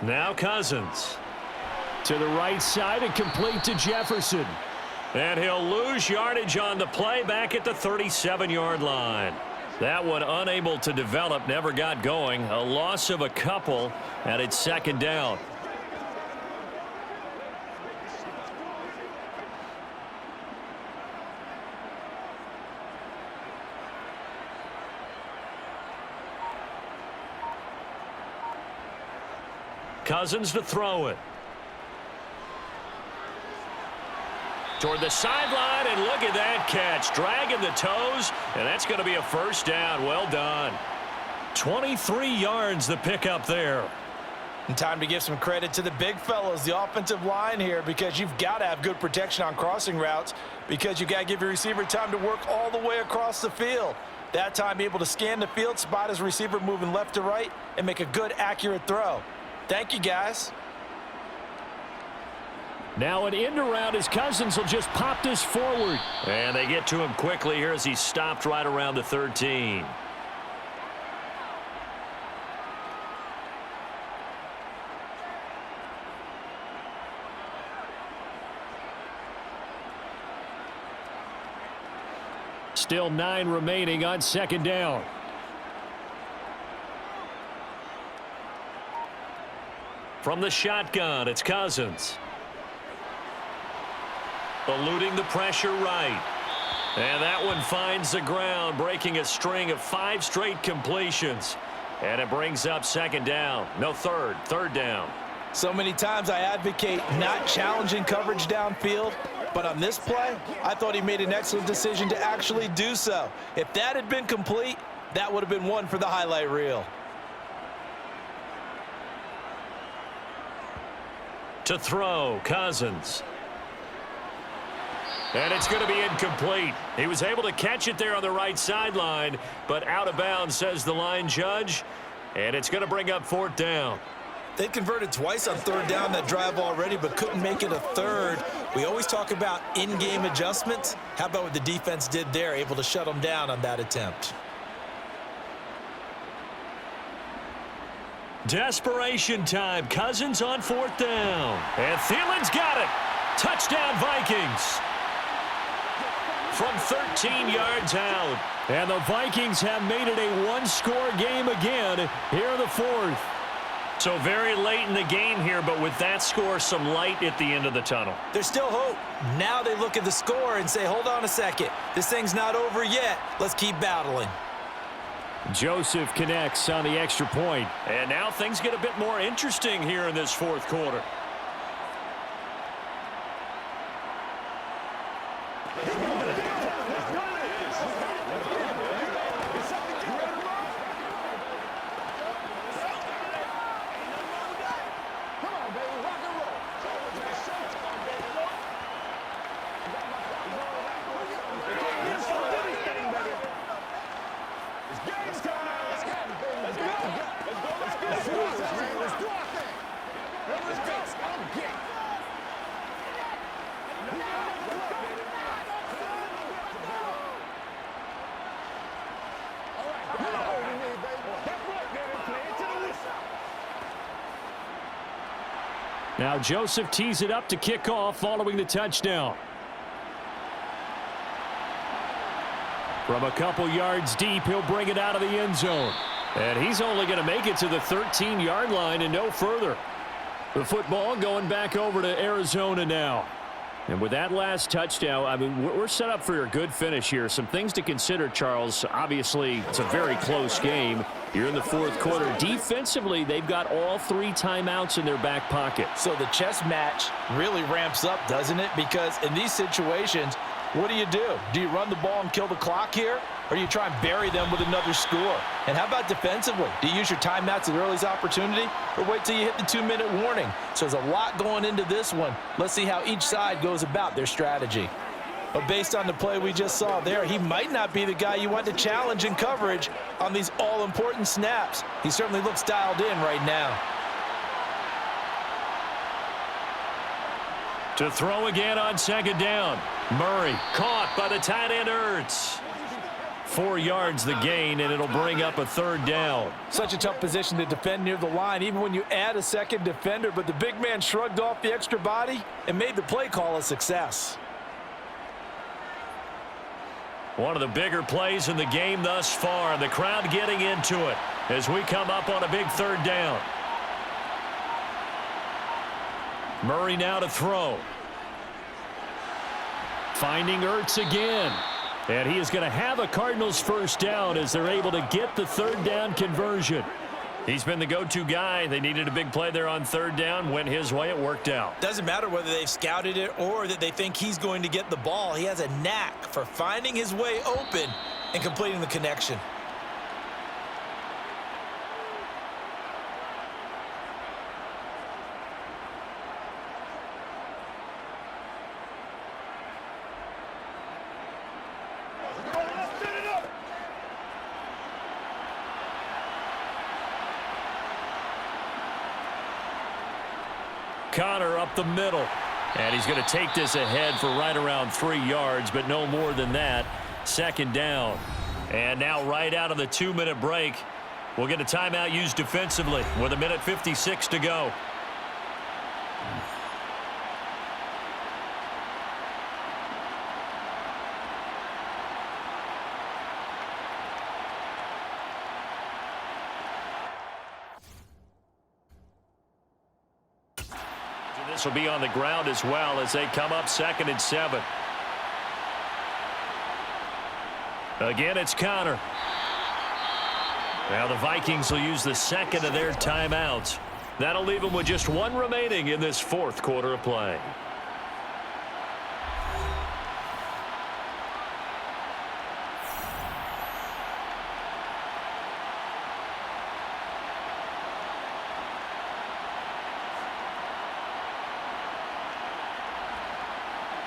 Now Cousins. To the right side and complete to Jefferson. And he'll lose yardage on the play back at the 37-yard line. That one unable to develop, never got going. A loss of a couple, and it's 2nd down. Cousins to throw it. Toward the sideline, and look at that catch. Dragging the toes, and that's going to be a first down. Well done. 23 yards the pickup there. And time to give some credit to the big fellows, the offensive line here, because you've got to have good protection on crossing routes because you've got to give your receiver time to work all the way across the field. That time, be able to scan the field, spot his receiver moving left to right, and make a good, accurate throw. Thank you, guys. Now an end around as Cousins will just pop this forward. And they get to him quickly here as he stopped right around the 13. Still 9 remaining on 2nd down. From the shotgun, it's Cousins. Eluding the pressure right. And that one finds the ground, breaking a string of 5 straight completions. And it brings up 2nd down. No, 3rd down. So many times I advocate not challenging coverage downfield, but on this play, I thought he made an excellent decision to actually do so. If that had been complete, that would have been one for the highlight reel. To throw, Cousins. And it's going to be incomplete. He was able to catch it there on the right sideline, but out of bounds, says the line judge. And it's going to bring up 4th down. They converted twice on 3rd down that drive already, but couldn't make it a 3rd. We always talk about in-game adjustments. How about what the defense did there, able to shut them down on that attempt? Desperation time. Cousins on 4th down. And Thielen's got it. Touchdown, Vikings. From 13 yards out. And the Vikings have made it a one-score game again here in the 4th. So very late in the game here, but with that score, some light at the end of the tunnel. There's still hope. Now they look at the score and say, hold on a second. This thing's not over yet. Let's keep battling. Joseph connects on the extra point. And now things get a bit more interesting here in this 4th quarter. Now Joseph tees it up to kick off following the touchdown. From a couple yards deep, he'll bring it out of the end zone. And he's only going to make it to the 13-yard line and no further. The football going back over to Arizona now. And with that last touchdown, I mean, we're set up for a good finish here. Some things to consider, Charles. Obviously, it's a very close game. You're in the 4th quarter. Defensively, they've got all 3 timeouts in their back pocket. So the chess match really ramps up, doesn't it? Because in these situations, what do? Do you run the ball and kill the clock here? Or do you try and bury them with another score? And how about defensively? Do you use your timeouts at the earliest opportunity? Or wait till you hit the 2-minute warning? So there's a lot going into this one. Let's see how each side goes about their strategy. But based on the play we just saw there, he might not be the guy you want to challenge in coverage on these all-important snaps. He certainly looks dialed in right now. To throw again on 2nd down. Murray caught by the tight end Ertz. 4 yards the gain, and it'll bring up a 3rd down. Such a tough position to defend near the line, even when you add a second defender, but the big man shrugged off the extra body and made the play call a success. One of the bigger plays in the game thus far. The crowd getting into it as we come up on a big 3rd down. Murray now to throw. Finding Ertz again. And he is going to have a Cardinals 1st down as they're able to get the 3rd down conversion. He's been the go-to guy. They needed a big play there on 3rd down. Went his way. It worked out. Doesn't matter whether they've scouted it or that they think he's going to get the ball. He has a knack for finding his way open and completing the connection. Connor up the middle. And he's going to take this ahead for right around 3 yards, but no more than that. 2nd down. And now right out of the 2-minute break, we'll get a timeout used defensively with 1:56 to go. This will be on the ground as well as they come up 2nd and 7. Again, it's Connor. Now the Vikings will use the 2nd of their timeouts. That'll leave them with just 1 remaining in this 4th quarter of play.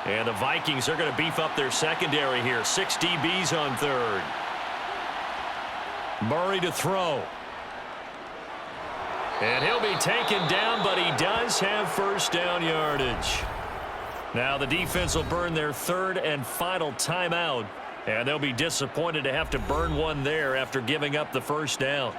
And the Vikings are going to beef up their secondary here. 6 DBs on third. Murray to throw. And he'll be taken down, but he does have first down yardage. Now the defense will burn their third and final timeout. And they'll be disappointed to have to burn one there after giving up the first down.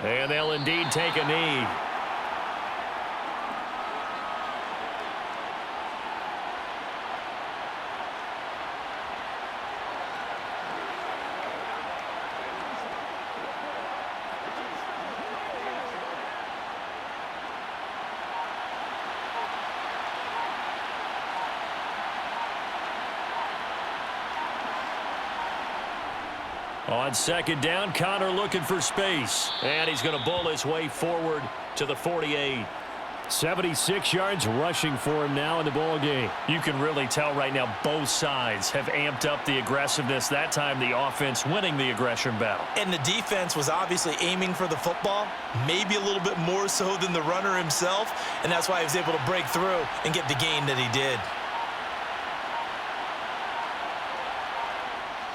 And they'll indeed take a knee. On second down, Connor looking for space. And he's going to bull his way forward to the 48. 76 yards rushing for him now in the ball game. You can really tell right now both sides have amped up the aggressiveness. That time the offense winning the aggression battle. And the defense was obviously aiming for the football, maybe a little bit more so than the runner himself, and that's why he was able to break through and get the gain that he did.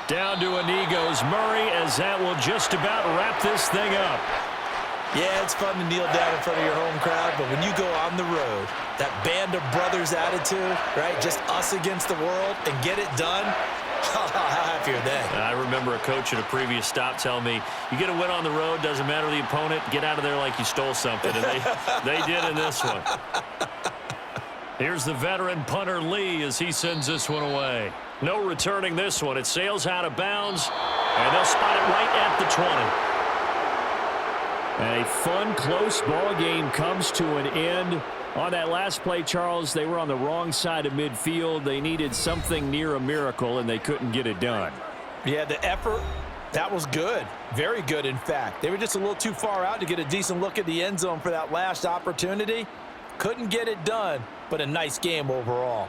Down to a knee goes Murray, as that will just about wrap this thing up. Yeah, it's fun to kneel down in front of your home crowd, but when you go on the road, that band of brothers attitude, right, just us against the world, and get it done, how happy are they? I remember a coach at a previous stop telling me, you get a win on the road, doesn't matter the opponent, get out of there like you stole something, and they did in this one. Here's the veteran punter Lee as he sends this one away. No returning this one. It sails out of bounds, and they'll spot it right at the 20. And a fun, close ball game comes to an end. On that last play, Charles, they were on the wrong side of midfield. They needed something near a miracle, and they couldn't get it done. Yeah, the effort, that was good. Very good, in fact. They were just a little too far out to get a decent look at the end zone for that last opportunity. Couldn't get it done, but a nice game overall.